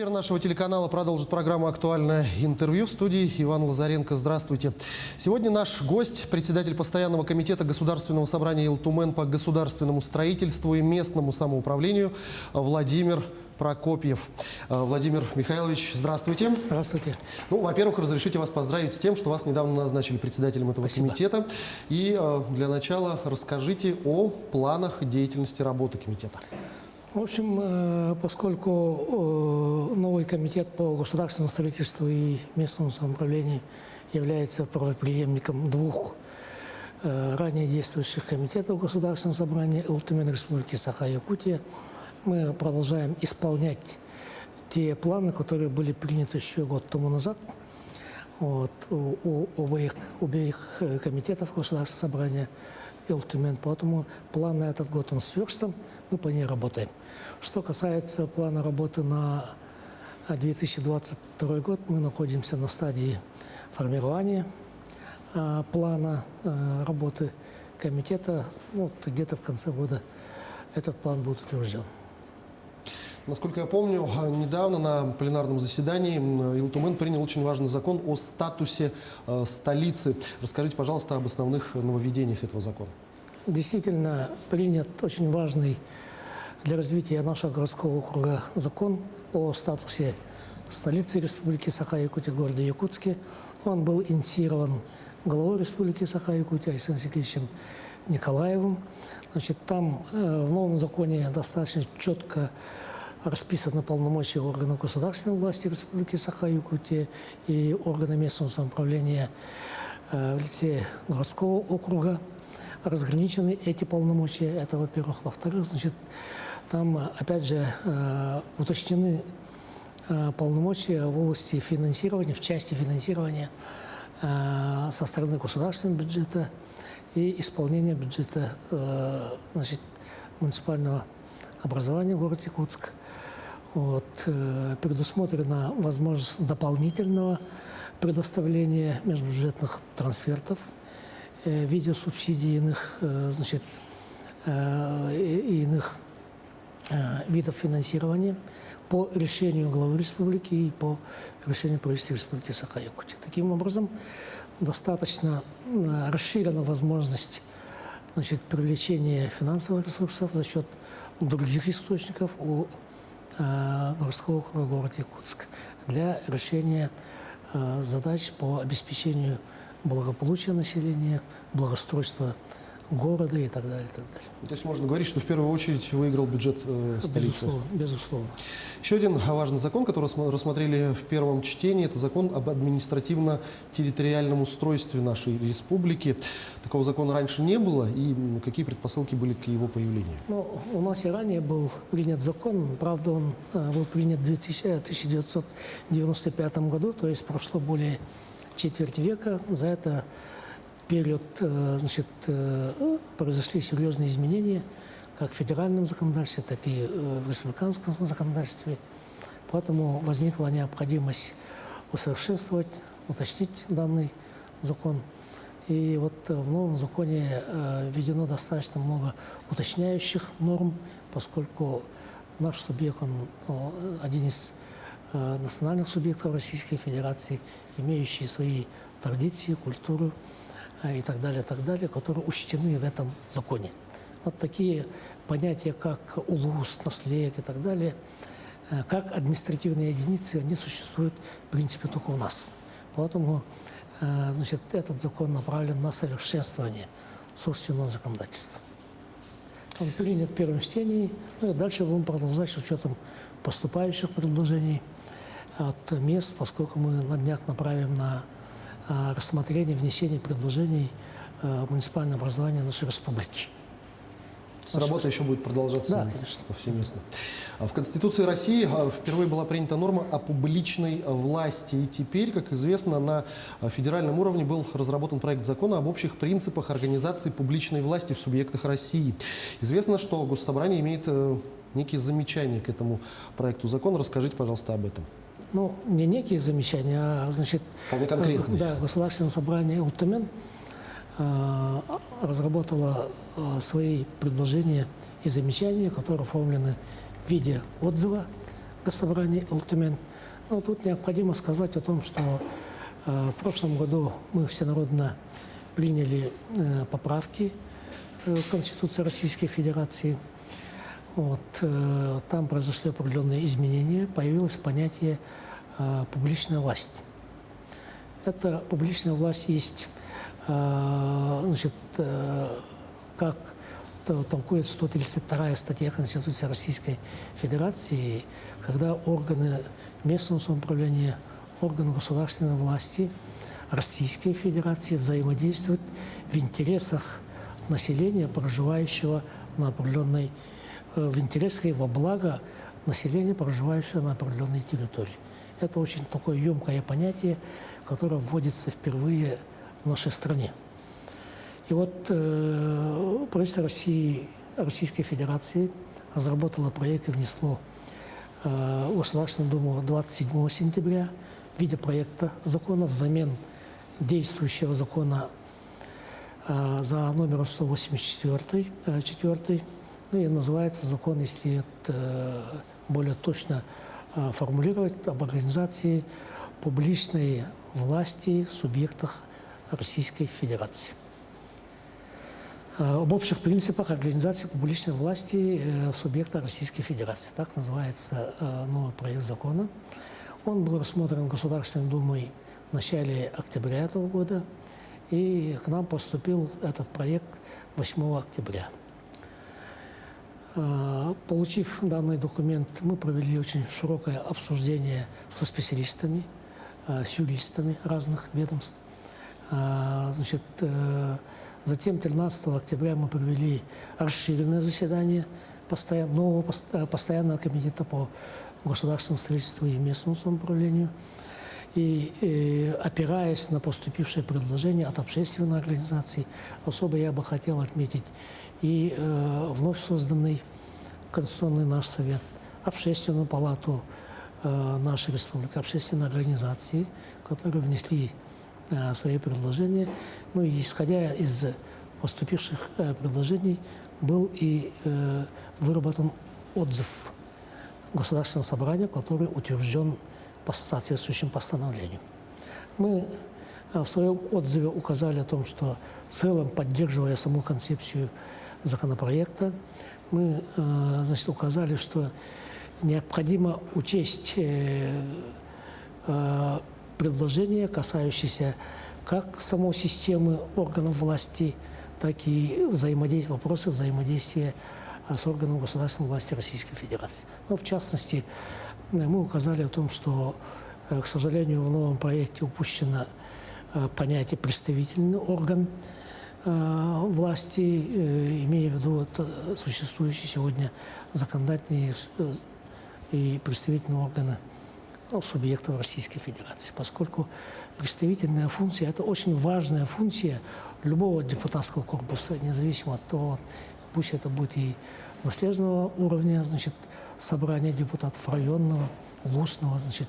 Эфир нашего телеканала продолжит программа «Актуальное интервью». В студии Иван Лазаренко. Здравствуйте. Сегодня наш гость, председатель постоянного комитета Государственного собрания Илтумен по государственному строительству и местному самоуправлению Владимир Прокопьев. Владимир Михайлович, здравствуйте. Здравствуйте. Ну, во-первых, разрешите вас поздравить с тем, что вас недавно назначили председателем этого комитета. И для начала расскажите о планах деятельности работы комитета. В общем, поскольку новый комитет по государственному строительству и местному самоуправлению является правопреемником двух ранее действующих комитетов Государственного собрания Илтумен Республики Саха-Якутия, мы продолжаем исполнять те планы, которые были приняты еще год тому назад у обеих комитетов Государственного собрания Илтумен. Поэтому план на этот год он сверстан, мы по ней работаем. Что касается плана работы на 2022 год, мы находимся на стадии формирования плана работы комитета. Вот где-то в конце года этот план будет утвержден. Насколько я помню, недавно на пленарном заседании Илтумен принял очень важный закон о статусе столицы. Расскажите, пожалуйста, об основных нововведениях этого закона. Действительно, принят очень важный для развития нашего городского округа закон о статусе столицы Республики Саха-Якутия, города Якутске. Он был инициирован главой Республики Саха-Якутия Александром Сергеевичем Николаевым. Значит, там в новом законе достаточно четко расписаны полномочия органов государственной власти Республики Саха-Якутия и органа местного самоуправления в лице городского округа. Разграничены эти полномочия, это во-первых. Во-вторых, значит, там, опять же, уточнены полномочия в области финансирования, в части финансирования со стороны государственного бюджета и исполнения бюджета значит, муниципального образования в городе Якутск. Вот, предусмотрена возможность дополнительного предоставления межбюджетных трансфертов в виде субсидий иных, значит, иных видов финансирования по решению главы республики и по решению правительства Республики Саха-Якутия. Таким образом, достаточно расширена возможность, значит, привлечения финансовых ресурсов за счет других источников у городского округа города Якутск для решения задач по обеспечению благополучия населения, благоустройства города и так далее, и так далее. То есть можно говорить, что в первую очередь выиграл бюджет столицы. Безусловно, безусловно. Еще один важный закон, который рассмотрели в первом чтении, это закон об административно-территориальном устройстве нашей республики. Такого закона раньше не было, и какие предпосылки были к его появлению? Ну, у нас и ранее был принят закон, правда, он был принят в 1995 году, то есть прошло более четверть века. За это период, значит, произошли серьезные изменения как в федеральном законодательстве, так и в республиканском законодательстве. Поэтому возникла необходимость усовершенствовать, уточнить данный закон. И вот в новом законе введено достаточно много уточняющих норм, поскольку наш субъект, он один из национальных субъектов Российской Федерации, имеющий свои традиции, культуру и так далее, которые учтены в этом законе. Вот такие понятия, как улус, наследие и так далее, как административные единицы, они существуют, в принципе, только у нас. Поэтому, значит, этот закон направлен на совершенствование собственного законодательства. Он принят в первом чтении, ну и дальше будем продолжать с учетом поступающих предложений от мест, поскольку мы на днях направим на рассмотрение, внесение предложений муниципального образования нашей республики. Работа еще будет продолжаться, да, конечно, повсеместно. В Конституции России впервые была принята норма о публичной власти. И теперь, как известно, на федеральном уровне был разработан проект закона об общих принципах организации публичной власти в субъектах России. Известно, что Госсобрание имеет некие замечания к этому проекту закона. Расскажите, пожалуйста, об этом. Ну, не некие замечания, а, значит, вполне конкретные. Да, Государственное собрание Илтумен разработало свои предложения и замечания, которые оформлены в виде отзыва Госсобрания Алтумен. Но тут необходимо сказать о том, что в прошлом году мы всенародно приняли поправки в Конституции Российской Федерации. Вот, там произошли определенные изменения, появилось понятие публичная власть. Эта публичная власть есть, значит, как толкует 132 статья Конституции Российской Федерации, когда органы местного самоуправления, органы государственной власти Российской Федерации взаимодействуют в интересах населения, проживающего на определенной, в интересах и во благо населения, проживающего на определенной территории. Это очень такое емкое понятие, которое вводится впервые в нашей стране. И вот правительство Российской Федерации разработало проект и внесло в Государственную Думу 27 сентября в виде проекта закона взамен действующего закона за номером 184, ну и называется закон, если это более точно формулировать, об организации публичной власти в субъектах Российской Федерации. Об общих принципах организации публичной власти в субъектах Российской Федерации. Так называется новый проект закона. Он был рассмотрен Государственной Думой в начале октября этого года, и к нам поступил этот проект 8 октября. Получив данный документ, мы провели очень широкое обсуждение со специалистами, с юристами разных ведомств. Значит, затем 13 октября мы провели расширенное заседание нового постоянного комитета по государственному строительству и местному самоуправлению. И опираясь на поступившие предложения от общественной организации, особо я бы хотел отметить и вновь созданный Конституционный наш совет, Общественную палату нашей республики, общественные организации, которые внесли свои предложения. Ну и исходя из поступивших предложений был и выработан отзыв Государственного собрания, который утвержден по соответствующим постановлениям. Мы в своем отзыве указали о том, что в целом, поддерживая саму концепцию законопроекта, мы, значит, указали, что необходимо учесть предложения, касающиеся как самой системы органов власти, так и вопросы взаимодействия с органом государственной власти Российской Федерации. Но, в частности, мы указали о том, что, к сожалению, в новом проекте упущено понятие «представительный орган власти», имея в виду существующие сегодня законодательные и представительные органы субъектов Российской Федерации, поскольку представительная функция – это очень важная функция любого депутатского корпуса, независимо от того, пусть это будет и наследственного уровня, значит, собрания депутатов районного, областного, значит,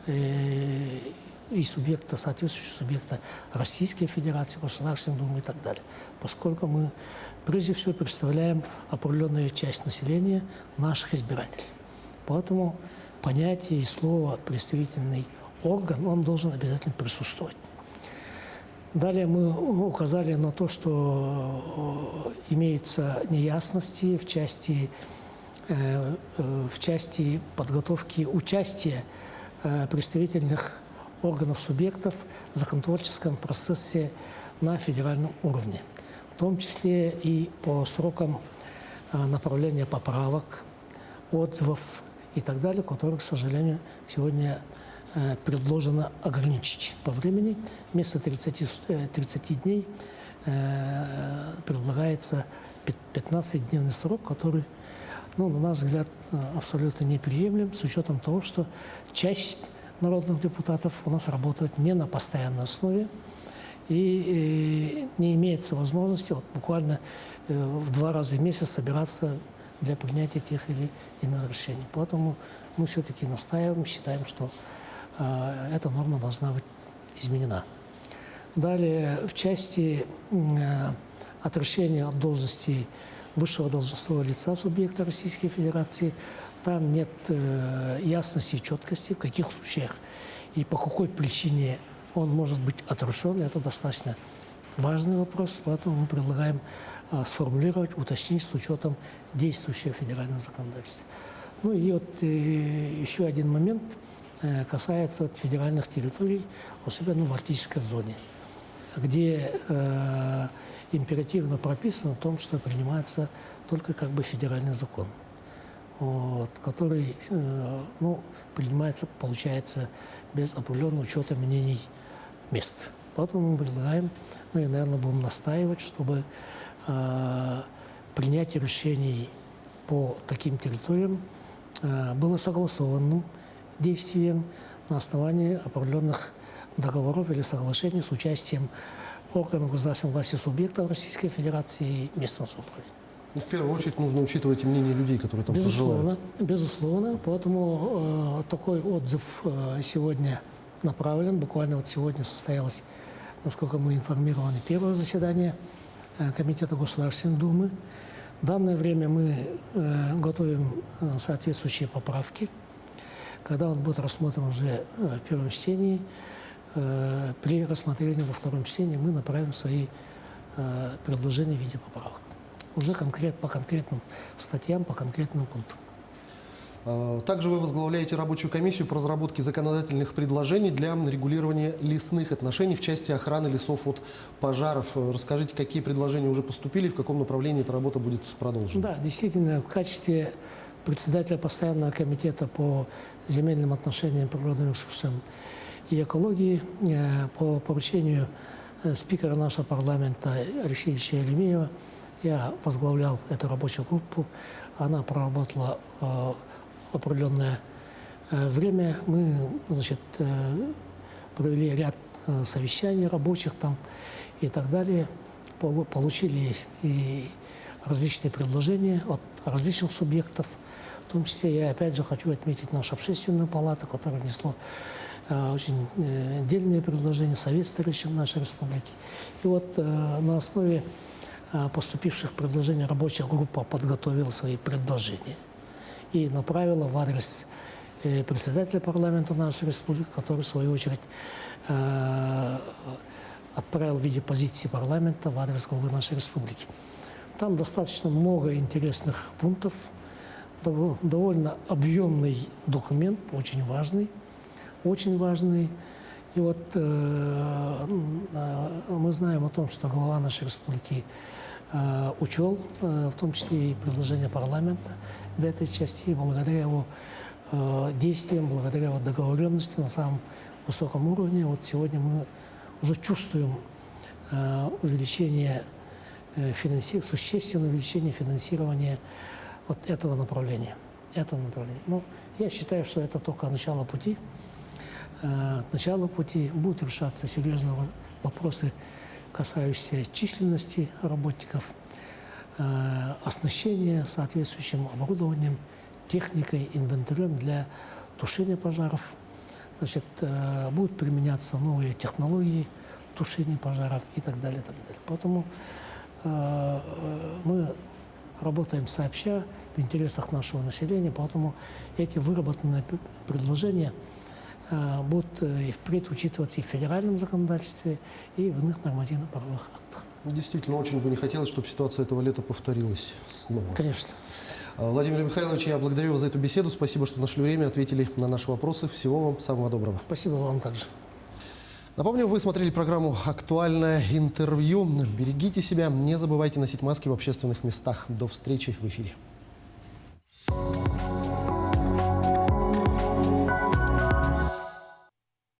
и субъекта, соответствующего субъекта Российской Федерации, Государственной Думы и так далее. Поскольку мы прежде всего представляем определенную часть населения, наших избирателей. Поэтому понятие и слово «представительный орган», он должен обязательно присутствовать. Далее мы указали на то, что имеются неясности в части подготовки участия представительных органов субъектов в законотворческом процессе на федеральном уровне, в том числе и по срокам направления поправок, отзывов и так далее, которые, к сожалению, сегодня предложено ограничить по времени. Вместо 30 дней предлагается 15-дневный срок, который, ну, на наш взгляд, абсолютно неприемлем, с учетом того, что часть народных депутатов у нас работает не на постоянной основе и не имеется возможности вот буквально в 2 раза в месяц собираться для принятия тех или иных решений. Поэтому мы все-таки настаиваем, считаем, что эта норма должна быть изменена. Далее, в части отрешения от должности высшего должностного лица субъекта Российской Федерации. Там нет ясности и четкости, в каких случаях и по какой причине он может быть отрушен. Это достаточно важный вопрос, поэтому мы предлагаем сформулировать, уточнить с учетом действующего федерального законодательства. Ну и вот еще один момент касается федеральных территорий, особенно в арктической зоне, где императивно прописано о том, что принимается только как бы федеральный закон, вот, который принимается, получается, без определенного учета мнений мест. Поэтому мы предлагаем, ну и, наверное, будем настаивать, чтобы принятие решений по таким территориям было согласованным действием на основании определенных договоров или соглашений с участием органов государственной власти субъектов Российской Федерации и местного самоуправления. В первую очередь нужно учитывать и мнение людей, которые там проживают. Безусловно. Поэтому такой отзыв сегодня направлен. Буквально вот сегодня состоялось, насколько мы информированы, первое заседание Комитета Государственной Думы. В данное время мы готовим соответствующие поправки. Когда он будет рассмотрен уже в первом чтении, при рассмотрении во втором чтении мы направим свои предложения в виде поправок. Уже по конкретным статьям, по конкретным пунктам. Также вы возглавляете рабочую комиссию по разработке законодательных предложений для регулирования лесных отношений в части охраны лесов от пожаров. Расскажите, какие предложения уже поступили, в каком направлении эта работа будет продолжена? Да, действительно, в качестве председателя постоянного комитета по земельным отношениям, природным ресурсам и экологии по поручению спикера нашего парламента Алексея Ильича Еремеева я возглавлял эту рабочую группу. Она проработала определенное время. Мы, провели ряд совещаний рабочих там и так далее. Получили и различные предложения от различных субъектов. В том числе я опять же хочу отметить нашу общественную палату, которая внесла очень дельные предложения, Совет старейшин нашей республики. И вот на основе поступивших предложений рабочая группа подготовила свои предложения и направила в адрес председателя парламента нашей республики, который, в свою очередь, отправил в виде позиции парламента в адрес главы нашей республики. Там достаточно много интересных пунктов, довольно объемный документ, очень важный. И вот мы знаем о том, что глава нашей республики учел, в том числе и предложения парламента в этой части, и благодаря его действиям, благодаря его договоренности на самом высоком уровне, вот сегодня мы уже чувствуем существенное увеличение финансирования вот этого направления. Но я считаю, что это только начало пути. Будут решаться серьезные вопросы, касающиеся численности работников, оснащения соответствующим оборудованием, техникой, инвентарем для тушения пожаров. Будут применяться новые технологии тушения пожаров и так далее, и так далее. Поэтому мы работаем сообща в интересах нашего населения, поэтому эти выработанные предложения будут и впредь учитываться и в федеральном законодательстве, и в иных нормативно-правовых актах. Действительно, очень бы не хотелось, чтобы ситуация этого лета повторилась снова. Конечно. Владимир Михайлович, я благодарю вас за эту беседу. Спасибо, что нашли время, ответили на наши вопросы. Всего вам самого доброго. Спасибо вам также. Напомню, вы смотрели программу «Актуальное интервью». Берегите себя, не забывайте носить маски в общественных местах. До встречи в эфире.